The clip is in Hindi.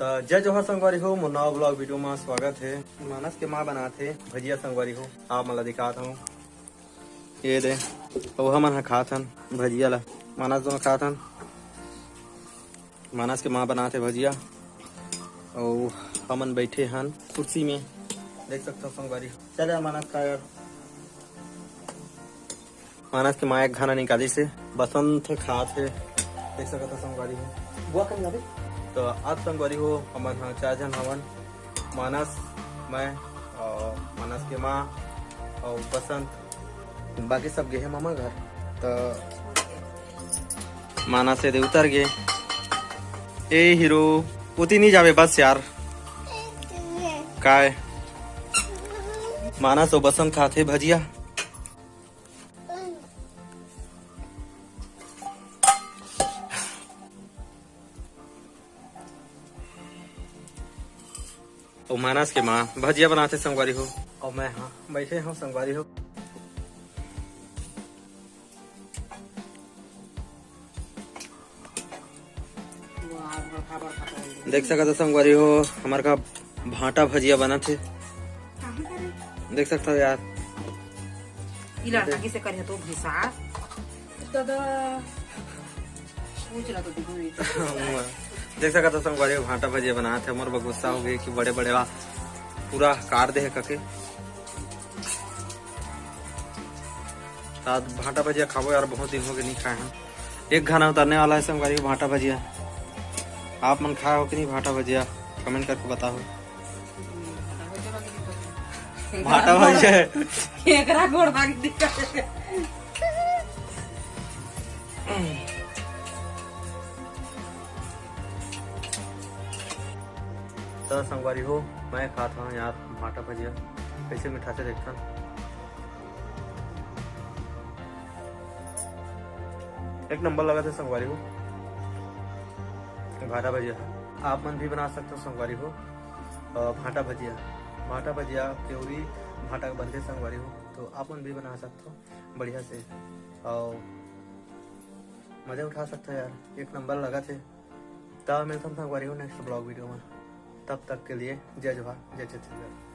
तो जय जोहार संगवारी हो, मोर नवा ब्लॉग वीडियो में स्वागत है। मानस के माँ बनाते भजिया संगवारी हो, आप मला दिखाता हूँ। ये दे और हमन खाथन भजिया ला, मानस दोनों खाथन। मानस के माँ बनाते भजिया और हमन बैठे हन कुर्सी में, देख सकते हो संगवारी। चल यार मानस खा यार। मानस के माँ एक खाना निकाली से बसंत खात है, देख सकते हो संगवारी हो। बुआ कहीं जाबे तो आज संगवारी हो हमन हाँ 4 जन हवन, मानस, मैं और मानस के माँ और बसंत। बाकी सब गए हैं मामा घर। तो मानस से दे उतर गए। ए हीरो उती नहीं जावे बस यार, काय मानस और बसंत खाते भजिया। और मानस के माँ भजिया बनाते संगवारी हो, और मैं हाँ बैठे हूँ संगवारी हो। देख सकते हो संगवारी हो, हमारे का भाटा भजिया बना थे, देख सकते हो यार। से करे तो भैसा देख सकते हो संगवारी हो, भाटा भजिया बना थे। हमारे गुस्सा हो गई कि बड़े बड़े पूरा कार दे कके भाटा भजिया खाबो यार, बहुत दिन हो गए नहीं खाए हैं। एक खाना उतरने वाला है संगवारी हो भाटा भजिया। आप मन खाए हो कि नहीं भाटा भजिया, कमेंट करके बताओ। भाटा भजिया एकरा गोड़ भाग दिक्कत है। तो संगवारी हो मैं खाता हूँ यार भाटा भजिया, कैसे मीठा से देखता। एक नंबर लगा था संगवारी हो भाटा भजिया। आप मन भी बना सकते हो संगवारी हो भाटा भजिया। भाटा भजिया प्योरी भाटा का बनते संगवारी हो, तो आप मन भी बना सकते हो बढ़िया से और मजा उठा सकते हो यार। एक नंबर लगा थे। तब मिलता हूँ संगवारी हो नेक्स्ट ब्लॉग वीडियो में, तब तक के लिए जय जोहार, जय छत्तीसगढ़।